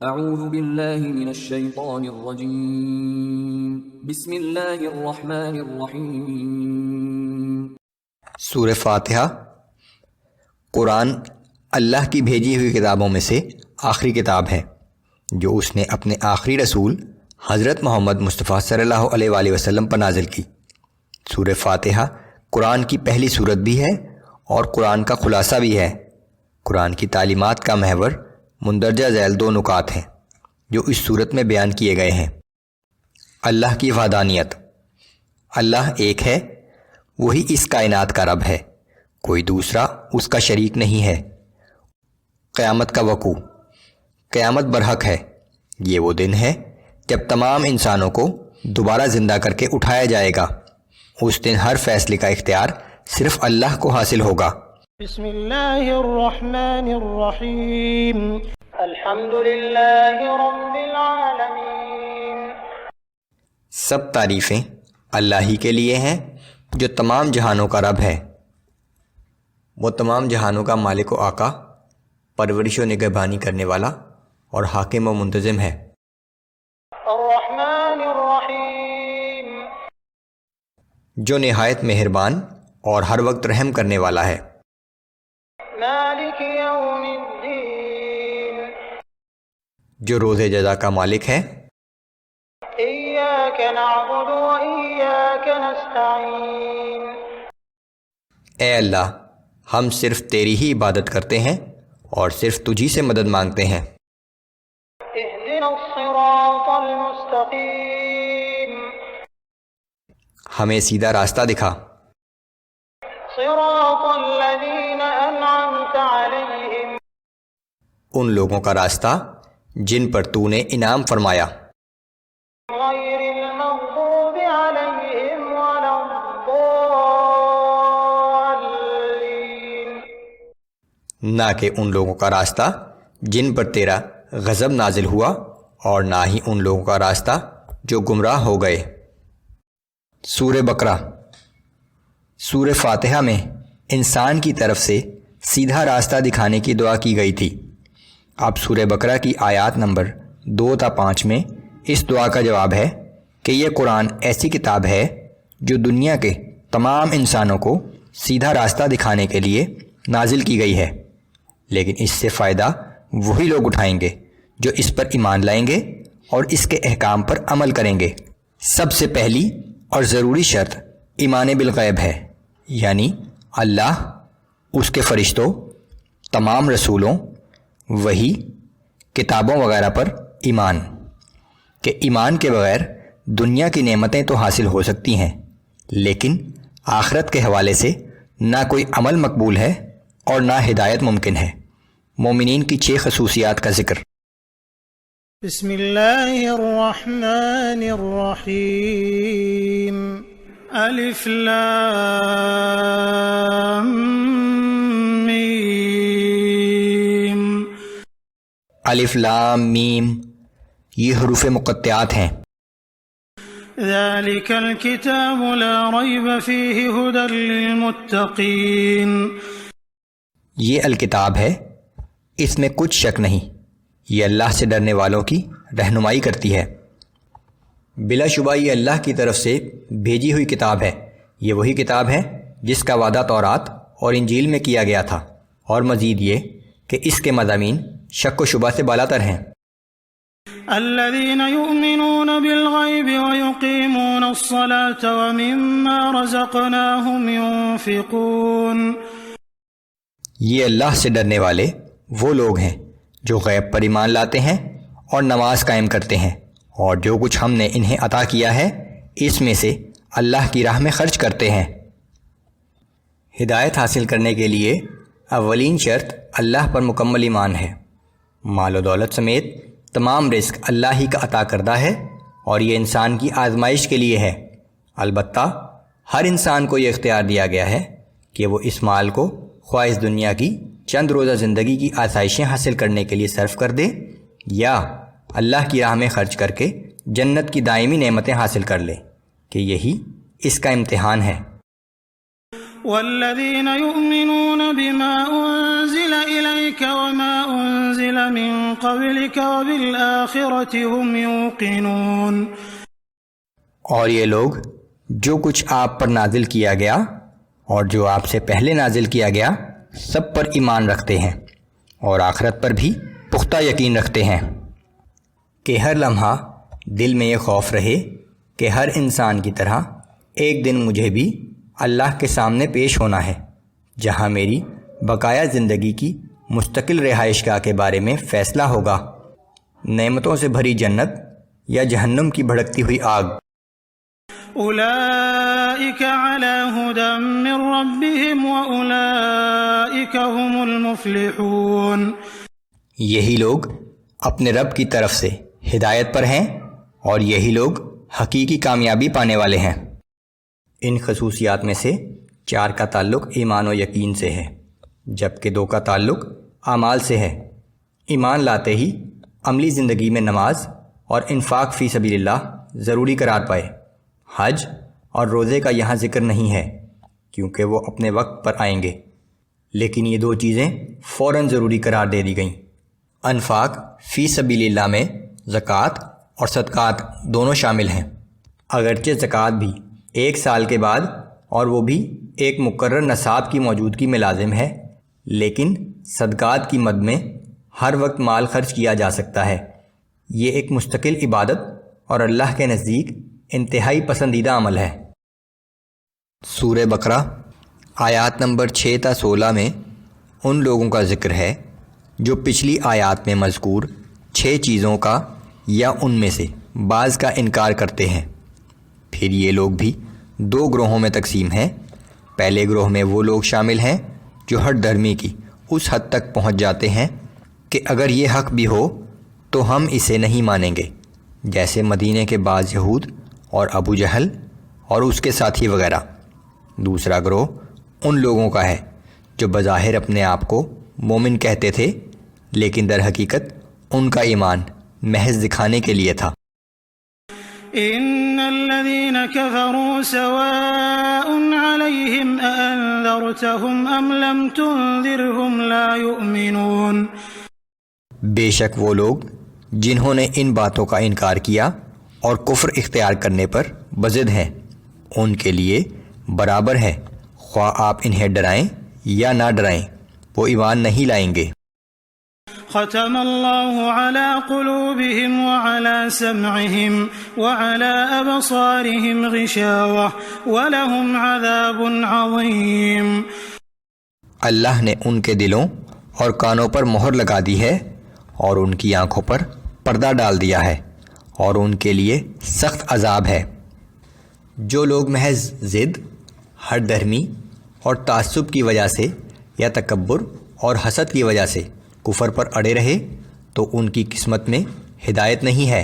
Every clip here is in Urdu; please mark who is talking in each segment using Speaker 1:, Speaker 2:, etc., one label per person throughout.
Speaker 1: اعوذ باللہ من الشیطان الرجیم بسم اللہ الرحمن الرحیم۔
Speaker 2: سورہ فاتحہ قرآن اللہ کی بھیجی ہوئی کتابوں میں سے آخری کتاب ہے جو اس نے اپنے آخری رسول حضرت محمد مصطفیٰ صلی اللہ علیہ وآلہ وسلم پر نازل کی۔ سورہ فاتحہ قرآن کی پہلی سورت بھی ہے اور قرآن کا خلاصہ بھی ہے۔ قرآن کی تعلیمات کا محور مندرجہ ذیل دو نکات ہیں جو اس سورت میں بیان کیے گئے ہیں۔ اللہ کی وحدانیت، اللہ ایک ہے، وہی اس کائنات کا رب ہے، کوئی دوسرا اس کا شریک نہیں ہے۔ قیامت کا وقوع، قیامت برحق ہے، یہ وہ دن ہے جب تمام انسانوں کو دوبارہ زندہ کر کے اٹھایا جائے گا۔ اس دن ہر فیصلے کا اختیار صرف اللہ کو حاصل ہوگا۔
Speaker 3: بسم اللہ الرحمن الرحیم، الحمد للہ رب العالمین۔
Speaker 2: سب تعریفیں اللہ ہی کے لیے ہیں جو تمام جہانوں کا رب ہے۔ وہ تمام جہانوں کا مالک و آقا، پرورش و نگہبانی کرنے والا اور حاکم و منتظم ہے۔
Speaker 3: الرحمن الرحیم،
Speaker 2: جو نہایت مہربان اور ہر وقت رحم کرنے والا ہے۔
Speaker 3: مالک یوم الدین،
Speaker 2: جو روز جزا کا مالک ہے۔
Speaker 3: ایاک نعبد و ایاک نستعین،
Speaker 2: اے اللہ، ہم صرف تیری ہی عبادت کرتے ہیں اور صرف تجھی سے مدد مانگتے ہیں۔
Speaker 3: اہدنا الصراط المستقیم،
Speaker 2: ہمیں سیدھا راستہ دکھا۔
Speaker 3: صراط الذین انعمت علیہم،
Speaker 2: ان لوگوں کا راستہ جن پر تو نے انعام فرمایا،
Speaker 3: غیر المغضوب علیہم ولا الضالین،
Speaker 2: نہ کہ ان لوگوں کا راستہ جن پر تیرا غضب نازل ہوا اور نہ ہی ان لوگوں کا راستہ جو گمراہ ہو گئے۔ سورہ بقرہ، سورہ فاتحہ میں انسان کی طرف سے سیدھا راستہ دکھانے کی دعا کی گئی تھی۔ اب سورہ بقرہ کی آیات نمبر 2 تا 5 میں اس دعا کا جواب ہے کہ یہ قرآن ایسی کتاب ہے جو دنیا کے تمام انسانوں کو سیدھا راستہ دکھانے کے لیے نازل کی گئی ہے، لیکن اس سے فائدہ وہی لوگ اٹھائیں گے جو اس پر ایمان لائیں گے اور اس کے احکام پر عمل کریں گے۔ سب سے پہلی اور ضروری شرط ایمان بالغیب ہے، یعنی اللہ، اس کے فرشتوں، تمام رسولوں، وحی، کتابوں وغیرہ پر ایمان، کہ ایمان کے بغیر دنیا کی نعمتیں تو حاصل ہو سکتی ہیں لیکن آخرت کے حوالے سے نہ کوئی عمل مقبول ہے اور نہ ہدایت ممکن ہے۔ مومنین کی 6 خصوصیات کا ذکر۔
Speaker 3: بسم اللہ الرحمن الرحیم، الف لام میم،
Speaker 2: الف لام میم، یہ حروف مقطعات ہیں۔
Speaker 3: ذلك الكتاب لا ریب فیہ ہدی للمتقین،
Speaker 2: یہ الکتاب ہے، اس میں کچھ شک نہیں، یہ اللہ سے ڈرنے والوں کی رہنمائی کرتی ہے۔ بلا شبہ یہ اللہ کی طرف سے بھیجی ہوئی کتاب ہے۔ یہ وہی کتاب ہے جس کا وعدہ تورات اور انجیل میں کیا گیا تھا، اور مزید یہ کہ اس کے مضامین شک و شبہ سے بالاتر ہیں۔
Speaker 3: الذين يؤمنون بالغيب ويقيمون الصلاة ومما رزقناهم ينفقون،
Speaker 2: یہ اللہ سے ڈرنے والے وہ لوگ ہیں جو غیب پر ایمان لاتے ہیں اور نماز قائم کرتے ہیں، اور جو کچھ ہم نے انہیں عطا کیا ہے اس میں سے اللہ کی راہ میں خرچ کرتے ہیں۔ ہدایت حاصل کرنے کے لیے اولین شرط اللہ پر مکمل ایمان ہے۔ مال و دولت سمیت تمام رزق اللہ ہی کا عطا کردہ ہے اور یہ انسان کی آزمائش کے لیے ہے۔ البتہ ہر انسان کو یہ اختیار دیا گیا ہے کہ وہ اس مال کو خواہ اس دنیا کی چند روزہ زندگی کی آسائشیں حاصل کرنے کے لیے صرف کر دے یا اللہ کی راہ میں خرچ کر کے جنت کی دائمی نعمتیں حاصل کر لے، کہ یہی اس کا امتحان ہے۔
Speaker 3: والذين يؤمنون بما أنزل إليك وما أنزل من قبلك وبالآخرة هم يوقنون۔
Speaker 2: اور یہ لوگ جو کچھ آپ پر نازل کیا گیا اور جو آپ سے پہلے نازل کیا گیا سب پر ایمان رکھتے ہیں اور آخرت پر بھی پختہ یقین رکھتے ہیں کہ ہر لمحہ دل میں یہ خوف رہے کہ ہر انسان کی طرح ایک دن مجھے بھی اللہ کے سامنے پیش ہونا ہے، جہاں میری بقایا زندگی کی مستقل رہائش گاہ کے بارے میں فیصلہ ہوگا، نعمتوں سے بھری جنت یا جہنم کی بھڑکتی ہوئی آگ۔
Speaker 3: اولئک علی ھدی من ربہم واولئک ھم المفلحون۔
Speaker 2: یہی لوگ اپنے رب کی طرف سے ہدایت پر ہیں اور یہی لوگ حقیقی کامیابی پانے والے ہیں۔ ان خصوصیات میں سے 4 کا تعلق ایمان و یقین سے ہے، جبکہ 2 کا تعلق اعمال سے ہے۔ ایمان لاتے ہی عملی زندگی میں نماز اور انفاق فی سبیل اللہ ضروری قرار پائے۔ حج اور روزے کا یہاں ذکر نہیں ہے کیونکہ وہ اپنے وقت پر آئیں گے، لیکن یہ 2 چیزیں فوراً ضروری قرار دے دی گئیں۔ انفاق فی سبیل اللہ میں زکوٰۃ اور صدقات دونوں شامل ہیں، اگرچہ زکوٰۃ بھی 1 سال کے بعد اور وہ بھی ایک مقرر نصاب کی موجودگی میں لازم ہے، لیکن صدقات کی مد میں ہر وقت مال خرچ کیا جا سکتا ہے۔ یہ ایک مستقل عبادت اور اللہ کے نزدیک انتہائی پسندیدہ عمل ہے۔ سورہ بقرہ آیات نمبر 6 تا 16 میں ان لوگوں کا ذکر ہے جو پچھلی آیات میں مذکور 6 چیزوں کا یا ان میں سے بعض کا انکار کرتے ہیں۔ پھر یہ لوگ بھی 2 گروہوں میں تقسیم ہیں۔ پہلے گروہ میں وہ لوگ شامل ہیں جو ہٹ دھرمی کی اس حد تک پہنچ جاتے ہیں کہ اگر یہ حق بھی ہو تو ہم اسے نہیں مانیں گے، جیسے مدینے کے بعض یہود اور ابو جہل اور اس کے ساتھی وغیرہ۔ دوسرا گروہ ان لوگوں کا ہے جو بظاہر اپنے آپ کو مومن کہتے تھے، لیکن در حقیقت ان کا ایمان محض دکھانے کے لیے تھا۔
Speaker 3: ان الذين كفروا سواء عليهم أأنذرتهم ام لم تنذرهم لا يؤمنون۔
Speaker 2: بے شک وہ لوگ جنہوں نے ان باتوں کا انکار کیا اور کفر اختیار کرنے پر بضد ہیں، ان کے لیے برابر ہے خواہ آپ انہیں ڈرائیں یا نہ ڈرائیں، وہ ایمان نہیں لائیں گے۔
Speaker 3: ختم اللہ علی قلوبہم وعلی سمعہم وعلی ابصارہم غشاوہ ولہم عذاب عظیم۔
Speaker 2: اللہ نے ان کے دلوں اور کانوں پر مہر لگا دی ہے اور ان کی آنکھوں پر پردہ ڈال دیا ہے اور ان کے لیے سخت عذاب ہے۔ جو لوگ محض ضد، ہٹ دھرمی اور تعصب کی وجہ سے یا تکبر اور حسد کی وجہ سے کفر پر اڑے رہے تو ان کی قسمت میں ہدایت نہیں ہے۔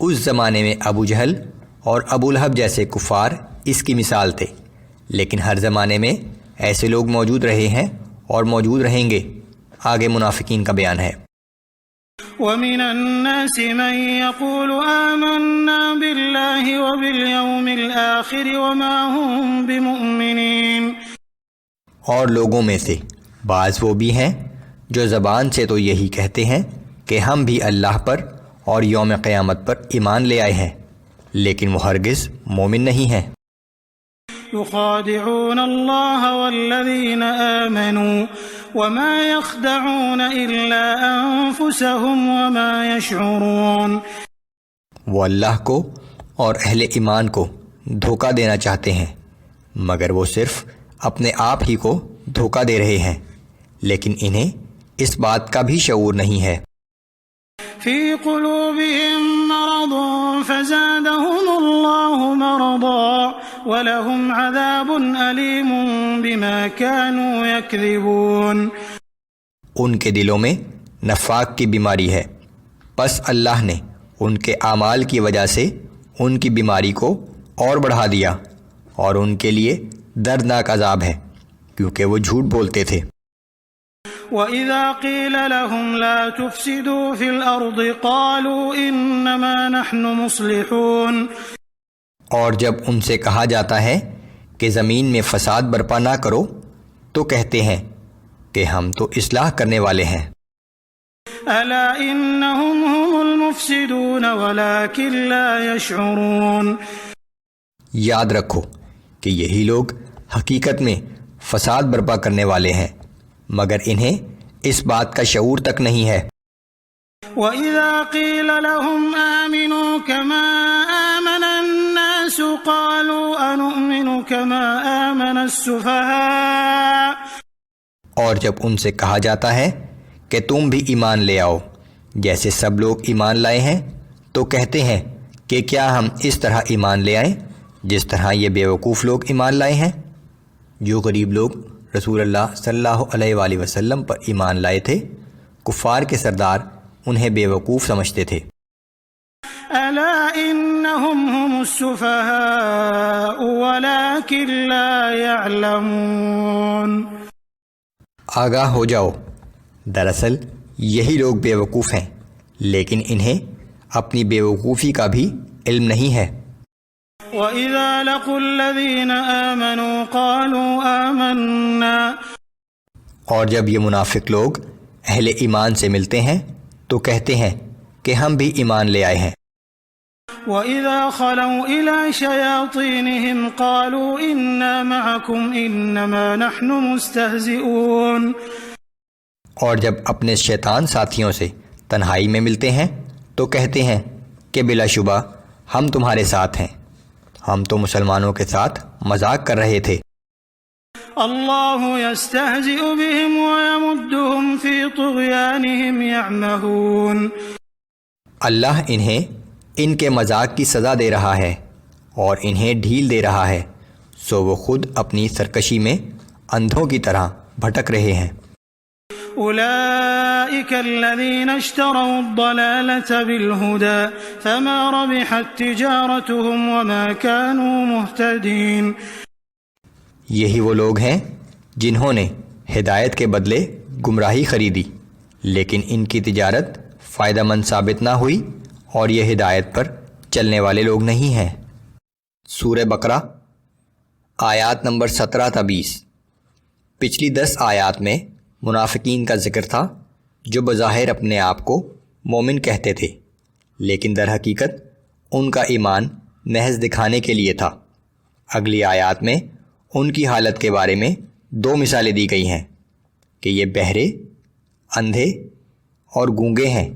Speaker 2: اس زمانے میں ابو جہل اور ابو لہب جیسے کفار اس کی مثال تھے، لیکن ہر زمانے میں ایسے لوگ موجود رہے ہیں اور موجود رہیں گے۔ آگے منافقین کا بیان ہے۔
Speaker 3: وَمِنَ النَّاسِ مَن يَقُولُ آمَنَّا بِاللَّهِ وَبِالْيَوْمِ الْآخِرِ وَمَا هُمْ بِمُؤْمِنِينَ۔ اور
Speaker 2: لوگوں میں سے بعض وہ بھی ہیں جو زبان سے تو یہی کہتے ہیں کہ ہم بھی اللہ پر اور یوم قیامت پر ایمان لے آئے ہیں، لیکن وہ ہرگز مومن نہیں ہیں۔
Speaker 3: يخادعون الله والذين آمنوا وما يخدعون إلا أنفسهم وما يشعرون۔
Speaker 2: وہ اللہ کو اور اہل ایمان کو دھوکہ دینا چاہتے ہیں، مگر وہ صرف اپنے آپ ہی کو دھوکہ دے رہے ہیں، لیکن انہیں اس بات کا بھی شعور نہیں ہے۔
Speaker 3: في قلوبهم مرض فزادهم الله مرضا ولهم عذاب أليم بما كانوا يكذبون۔
Speaker 2: ان کے دلوں میں نفاق کی بیماری ہے، پس اللہ نے ان کے اعمال کی وجہ سے ان کی بیماری کو اور بڑھا دیا، اور ان کے لیے دردناک عذاب ہے کیونکہ وہ جھوٹ بولتے تھے۔
Speaker 3: وَإِذَا قِيلَ لَهُمْ لَا تُفْسِدُوا فِي الْأَرْضِ قَالُوا إِنَّمَا نَحْنُ مُصْلِحُونَ۔
Speaker 2: اور جب ان سے کہا جاتا ہے کہ زمین میں فساد برپا نہ کرو تو کہتے ہیں کہ ہم تو اصلاح کرنے والے ہیں۔
Speaker 3: الا انهم هم المفسدون ولكن لا يشعرون۔
Speaker 2: یاد رکھو کہ یہی لوگ حقیقت میں فساد برپا کرنے والے ہیں، مگر انہیں اس بات کا شعور تک نہیں ہے۔
Speaker 3: وَإِذَا قِيلَ لَهُمْ آمِنُوا كَمَا آمَنَ النَّاسُ قَالُوا أَنُؤْمِنُ كَمَا آمَنَ السُّفَهَاءُ۔
Speaker 2: اور جب ان سے کہا جاتا ہے کہ تم بھی ایمان لے آؤ جیسے سب لوگ ایمان لائے ہیں، تو کہتے ہیں کہ کیا ہم اس طرح ایمان لے آئیں جس طرح یہ بیوقوف لوگ ایمان لائے ہیں۔ جو غریب لوگ رسول اللہ صلی اللہ علیہ وآلہ وسلم پر ایمان لائے تھے، کفار کے سردار انہیں بیوقوف سمجھتے تھے۔
Speaker 3: الا انهم هم السفهاء ولكن لا يعلمون۔
Speaker 2: آگاہ ہو جاؤ، دراصل یہی لوگ بیوقوف ہیں، لیکن انہیں اپنی بیوقوفی کا بھی علم نہیں ہے۔
Speaker 3: وَإِذَا لَقُوا الَّذِينَ آمَنُوا قَالُوا آمَنَّا۔
Speaker 2: اور جب یہ منافق لوگ اہل ایمان سے ملتے ہیں تو کہتے ہیں کہ ہم بھی ایمان لے آئے ہیں۔
Speaker 3: وَإِذَا خَلَوْا إِلَى شَيَاطِينِهِمْ قَالُوا إِنَّا مَعَكُمْ إِنَّمَا نَحْنُ مُسْتَهْزِئُونَ۔
Speaker 2: اور جب اپنے شیطان ساتھیوں سے تنہائی میں ملتے ہیں تو کہتے ہیں کہ بلا شبہ ہم تمہارے ساتھ ہیں، ہم تو مسلمانوں کے ساتھ مذاق کر رہے تھے۔
Speaker 3: اللہ یستہزئ بہم ویمدہم فی طغیانہم یعمہون۔ اللہ
Speaker 2: انہیں ان کے مذاق کی سزا دے رہا ہے اور انہیں ڈھیل دے رہا ہے، سو وہ خود اپنی سرکشی میں اندھوں کی طرح بھٹک رہے ہیں۔
Speaker 3: اولئک الذین اشتروا الضلالة بالہدى فما ربحت تجارتهم وما كانوا مہتدین۔
Speaker 2: یہی وہ لوگ ہیں جنہوں نے ہدایت کے بدلے گمراہی خریدی، لیکن ان کی تجارت فائدہ مند ثابت نہ ہوئی اور یہ ہدایت پر چلنے والے لوگ نہیں ہیں۔ سورہ بقرہ آیات نمبر 17 تا 20۔ پچھلی 10 آیات میں منافقین کا ذکر تھا جو بظاہر اپنے آپ کو مومن کہتے تھے، لیکن در حقیقت ان کا ایمان محض دکھانے کے لیے تھا۔ اگلی آیات میں ان کی حالت کے بارے میں 2 مثالیں دی گئی ہیں کہ یہ بہرے، اندھے اور گونگے ہیں،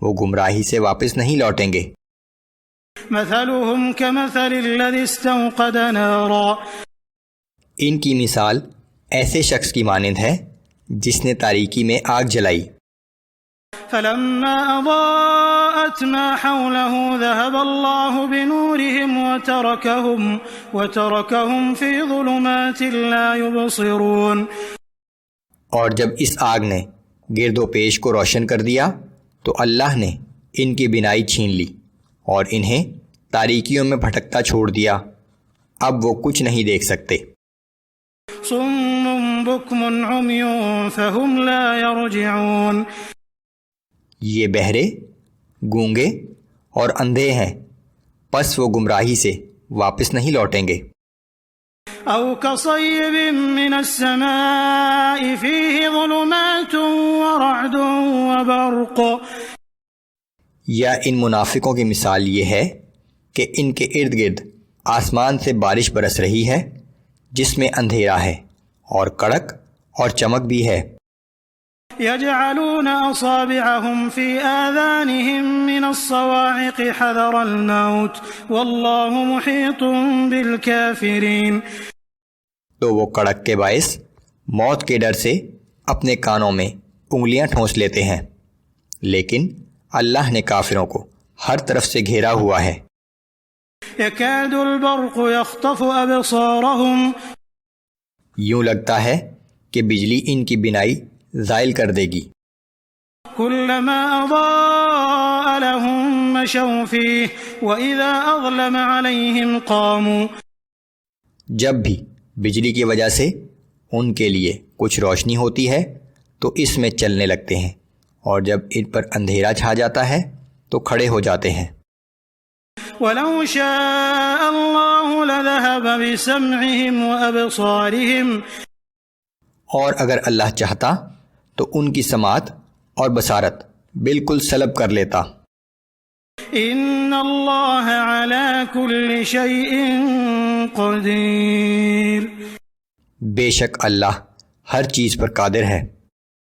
Speaker 2: وہ گمراہی سے واپس نہیں لوٹیں گے۔
Speaker 3: مثلهم كمثل الذي استوقد نارا۔
Speaker 2: ان کی مثال ایسے شخص کی مانند ہے جس نے تاریکی میں آگ جلائی۔
Speaker 3: فلما اضاءت ما حوله ذهب الله بنورهم وتركهم في ظلمات لا يبصرون۔
Speaker 2: اور جب اس آگ نے گرد و پیش کو روشن کر دیا تو اللہ نے ان کی بینائی چھین لی اور انہیں تاریکیوں میں بھٹکتا چھوڑ دیا، اب وہ کچھ نہیں دیکھ سکتے۔
Speaker 3: صم بكم عمي فهم لا يرجعون۔
Speaker 2: یہ بہرے، گونگے اور اندھے ہیں، پس وہ گمراہی سے واپس نہیں لوٹیں گے۔
Speaker 3: او كصيب من السماء فيه ظلمات ورعد وبرق۔
Speaker 2: یا ان منافقوں کی مثال یہ ہے کہ ان کے ارد گرد آسمان سے بارش برس رہی ہے جس میں اندھیرا ہے اور کڑک اور چمک بھی ہے۔
Speaker 3: يجعلون اصابعهم في آذانهم من الصواعق حذر الموت والله محيط بالكافرين۔
Speaker 2: تو وہ کڑک کے باعث موت کے ڈر سے اپنے کانوں میں انگلیاں ٹھونس لیتے ہیں، لیکن اللہ نے کافروں کو ہر طرف سے گھیرا ہوا ہے۔
Speaker 3: يكاد البرق يخطف أبصارهم۔
Speaker 2: یوں لگتا ہے کہ بجلی ان کی بینائی زائل کر دے گی۔
Speaker 3: كلما أضاء لهم مشوا فيه وإذا أظلم عليهم قاموا۔
Speaker 2: جب بھی بجلی کی وجہ سے ان کے لیے کچھ روشنی ہوتی ہے تو اس میں چلنے لگتے ہیں، اور جب ان پر اندھیرا چھا جاتا ہے تو کھڑے ہو جاتے ہیں۔
Speaker 3: ولو شاء الله لذهب بسمعهم وأبصارهم
Speaker 2: اور اگر اللہ چاہتا تو ان کی سماعت اور بصارت بالکل سلب کر لیتا۔
Speaker 3: ان اللہ علی کل شیء قدیر،
Speaker 2: بے شک اللہ ہر چیز پر قادر ہے۔